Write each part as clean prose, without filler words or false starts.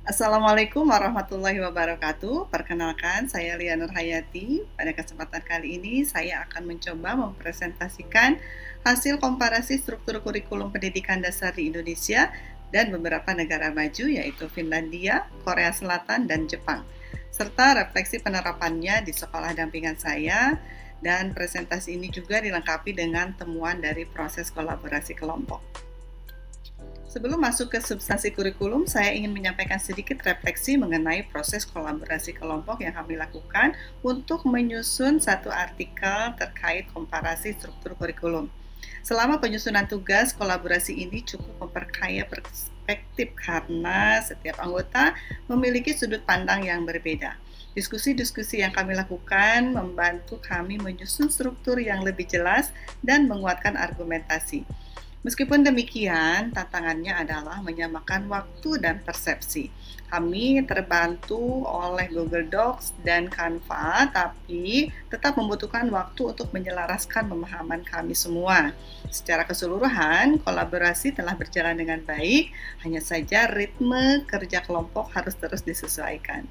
Assalamualaikum warahmatullahi wabarakatuh. Perkenalkan, saya Lia Nurhayati. Pada kesempatan kali ini, saya akan mencoba mempresentasikan hasil komparasi struktur kurikulum pendidikan dasar di Indonesia dan beberapa negara maju, yaitu Finlandia, Korea Selatan, dan Jepang, serta refleksi penerapannya di sekolah dampingan saya. Dan presentasi ini juga dilengkapi dengan temuan dari proses kolaborasi kelompok. Sebelum masuk ke substansi kurikulum, saya ingin menyampaikan sedikit refleksi mengenai proses kolaborasi kelompok yang kami lakukan untuk menyusun satu artikel terkait komparasi struktur kurikulum. Selama penyusunan tugas, kolaborasi ini cukup memperkaya perspektif karena setiap anggota memiliki sudut pandang yang berbeda. Diskusi-diskusi yang kami lakukan membantu kami menyusun struktur yang lebih jelas dan menguatkan argumentasi. Meskipun demikian, tantangannya adalah menyamakan waktu dan persepsi. Kami terbantu oleh Google Docs dan Canva, tapi tetap membutuhkan waktu untuk menyelaraskan pemahaman kami semua. Secara keseluruhan, kolaborasi telah berjalan dengan baik, hanya saja ritme kerja kelompok harus terus disesuaikan.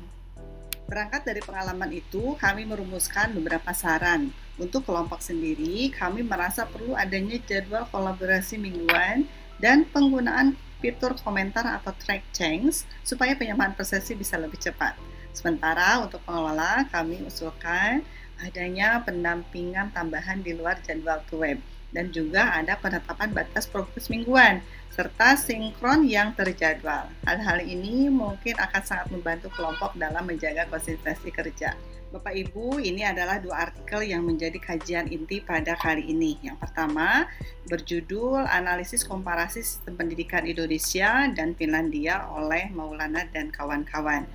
Berangkat dari pengalaman itu, kami merumuskan beberapa saran. Untuk kelompok sendiri, kami merasa perlu adanya jadwal kolaborasi mingguan dan penggunaan fitur komentar atau track change supaya penyamaan persepsi bisa lebih cepat. Sementara untuk pengelola, kami usulkan adanya pendampingan tambahan di luar jadwal web dan juga ada penetapan batas progres mingguan serta sinkron yang terjadwal. Hal-hal ini mungkin akan sangat membantu kelompok dalam menjaga konsistensi kerja. Bapak Ibu, ini adalah dua artikel yang menjadi kajian inti pada kali ini. Yang pertama, berjudul Analisis Komparasi Sistem Pendidikan Indonesia dan Finlandia oleh Maulana dan kawan-kawan.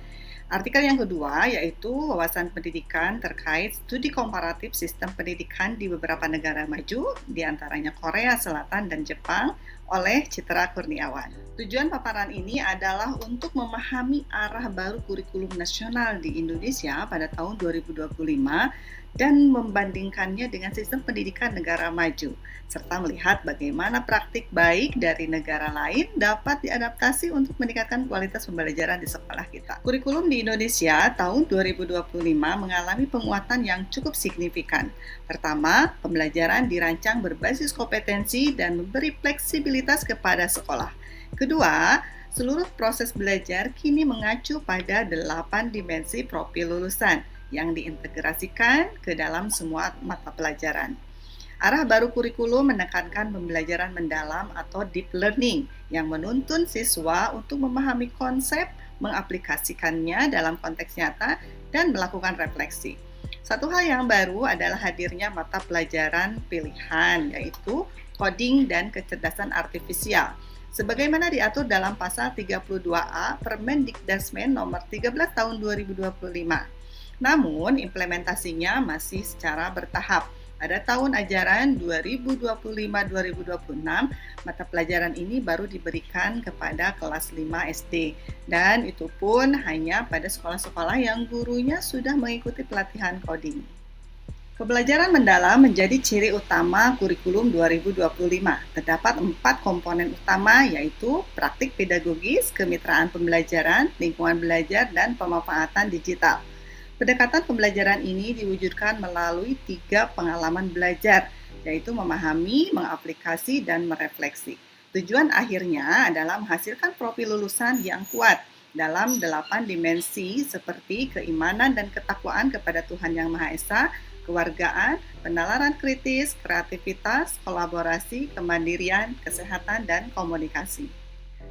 Artikel yang kedua yaitu wawasan pendidikan terkait studi komparatif sistem pendidikan di beberapa negara maju, diantaranya Korea Selatan dan Jepang, oleh Citra Kurniawan. Tujuan paparan ini adalah untuk memahami arah baru kurikulum nasional di Indonesia pada tahun 2025 dan membandingkannya dengan sistem pendidikan negara maju, serta melihat bagaimana praktik baik dari negara lain dapat diadaptasi untuk meningkatkan kualitas pembelajaran di sekolah kita. Kurikulum di Indonesia tahun 2025 mengalami penguatan yang cukup signifikan. Pertama, pembelajaran dirancang berbasis kompetensi dan memberi fleksibilitas kepada sekolah. Kedua, seluruh proses belajar kini mengacu pada 8 dimensi profil lulusan yang diintegrasikan ke dalam semua mata pelajaran. Arah baru kurikulum menekankan pembelajaran mendalam atau deep learning yang menuntun siswa untuk memahami konsep, mengaplikasikannya dalam konteks nyata, dan melakukan refleksi. Satu hal yang baru adalah hadirnya mata pelajaran pilihan, yaitu coding dan kecerdasan artifisial. Sebagaimana diatur dalam pasal 32A Permendikdasmen nomor 13 tahun 2025. Namun, implementasinya masih secara bertahap. Pada tahun ajaran 2025-2026, mata pelajaran ini baru diberikan kepada kelas 5 SD. Dan itu pun hanya pada sekolah-sekolah yang gurunya sudah mengikuti pelatihan coding. Pembelajaran mendalam menjadi ciri utama kurikulum 2025. Terdapat 4 komponen utama yaitu praktik pedagogis, kemitraan pembelajaran, lingkungan belajar, dan pemanfaatan digital. Pendekatan pembelajaran ini diwujudkan melalui 3 pengalaman belajar, yaitu memahami, mengaplikasi, dan merefleksi. Tujuan akhirnya adalah menghasilkan profil lulusan yang kuat dalam 8 dimensi seperti keimanan dan ketakwaan kepada Tuhan Yang Maha Esa, kewargaan, penalaran kritis, kreativitas, kolaborasi, kemandirian, kesehatan, dan komunikasi.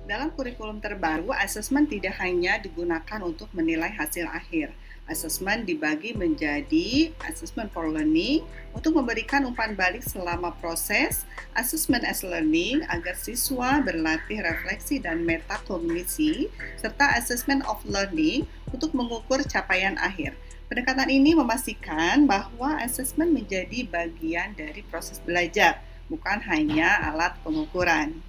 Dalam kurikulum terbaru, asesmen tidak hanya digunakan untuk menilai hasil akhir. Asesmen dibagi menjadi assessment for learning untuk memberikan umpan balik selama proses, assessment as learning agar siswa berlatih refleksi dan metakognisi, serta assessment of learning untuk mengukur capaian akhir. Pendekatan ini memastikan bahwa asesmen menjadi bagian dari proses belajar, bukan hanya alat pengukuran.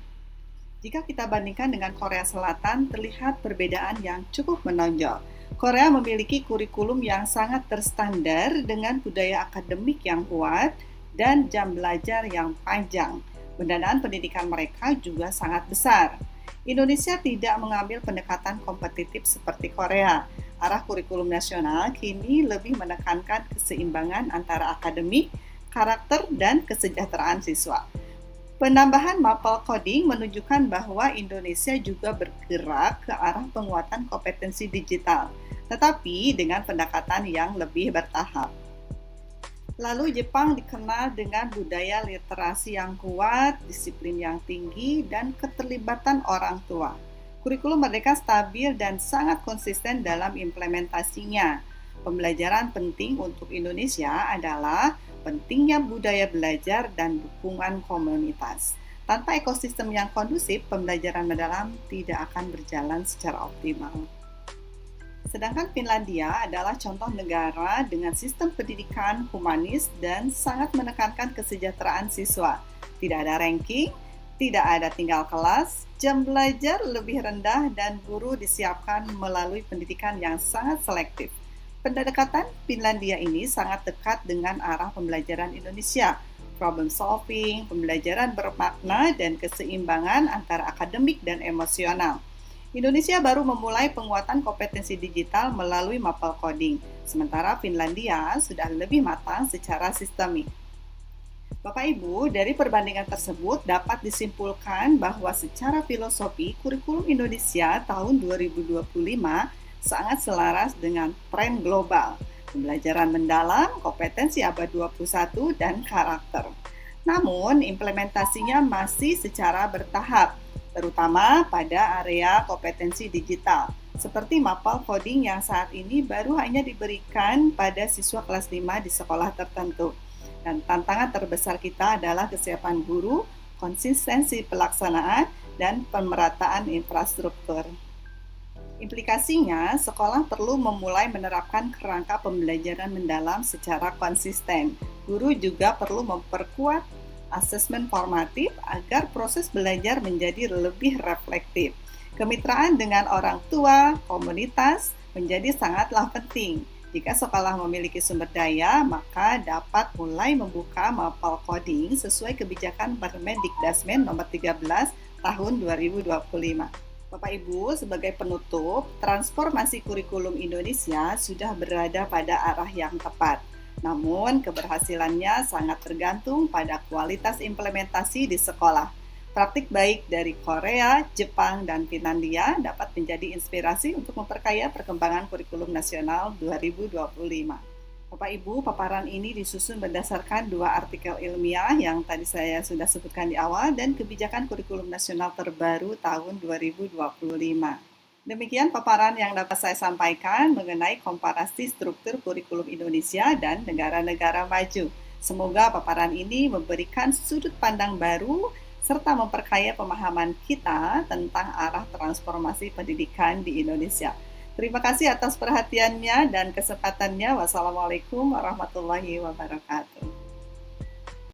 Jika kita bandingkan dengan Korea Selatan, terlihat perbedaan yang cukup menonjol. Korea memiliki kurikulum yang sangat terstandar dengan budaya akademik yang kuat dan jam belajar yang panjang. Pendanaan pendidikan mereka juga sangat besar. Indonesia tidak mengambil pendekatan kompetitif seperti Korea. Arah kurikulum nasional kini lebih menekankan keseimbangan antara akademik, karakter, dan kesejahteraan siswa. Penambahan mapel coding menunjukkan bahwa Indonesia juga bergerak ke arah penguatan kompetensi digital, tetapi dengan pendekatan yang lebih bertahap. Lalu Jepang dikenal dengan budaya literasi yang kuat, disiplin yang tinggi, dan keterlibatan orang tua. Kurikulum Merdeka stabil dan sangat konsisten dalam implementasinya. Pembelajaran penting untuk Indonesia adalah pentingnya budaya belajar dan dukungan komunitas. Tanpa ekosistem yang kondusif, pembelajaran mendalam tidak akan berjalan secara optimal. Sedangkan Finlandia adalah contoh negara dengan sistem pendidikan humanis dan sangat menekankan kesejahteraan siswa. Tidak ada ranking, tidak ada tinggal kelas, jam belajar lebih rendah dan guru disiapkan melalui pendidikan yang sangat selektif. Pendekatan Finlandia ini sangat dekat dengan arah pembelajaran Indonesia. Problem solving, pembelajaran bermakna, dan keseimbangan antara akademik dan emosional. Indonesia baru memulai penguatan kompetensi digital melalui mapel coding, sementara Finlandia sudah lebih matang secara sistemik. Bapak Ibu, dari perbandingan tersebut dapat disimpulkan bahwa secara filosofi kurikulum Indonesia tahun 2025 sangat selaras dengan tren global, pembelajaran mendalam, kompetensi abad 21, dan karakter. Namun, implementasinya masih secara bertahap, terutama pada area kompetensi digital, seperti mapel coding yang saat ini baru hanya diberikan pada siswa kelas 5 di sekolah tertentu. Dan tantangan terbesar kita adalah kesiapan guru, konsistensi pelaksanaan, dan pemerataan infrastruktur. Implikasinya, sekolah perlu memulai menerapkan kerangka pembelajaran mendalam secara konsisten. Guru juga perlu memperkuat asesmen formatif agar proses belajar menjadi lebih reflektif. Kemitraan dengan orang tua, komunitas menjadi sangatlah penting. Jika sekolah memiliki sumber daya, maka dapat mulai membuka mapel coding sesuai kebijakan Permendikdasmen nomor 13 tahun 2025. Bapak Ibu, sebagai penutup, transformasi kurikulum Indonesia sudah berada pada arah yang tepat. Namun, keberhasilannya sangat tergantung pada kualitas implementasi di sekolah. Praktik baik dari Korea, Jepang, dan Finlandia dapat menjadi inspirasi untuk memperkaya perkembangan kurikulum nasional 2025. Bapak Ibu, paparan ini disusun berdasarkan 2 artikel ilmiah yang tadi saya sudah sebutkan di awal dan kebijakan kurikulum nasional terbaru tahun 2025. Demikian paparan yang dapat saya sampaikan mengenai komparasi struktur kurikulum Indonesia dan negara-negara maju. Semoga paparan ini memberikan sudut pandang baru serta memperkaya pemahaman kita tentang arah transformasi pendidikan di Indonesia. Terima kasih atas perhatiannya dan kesempatannya. Wassalamualaikum warahmatullahi wabarakatuh.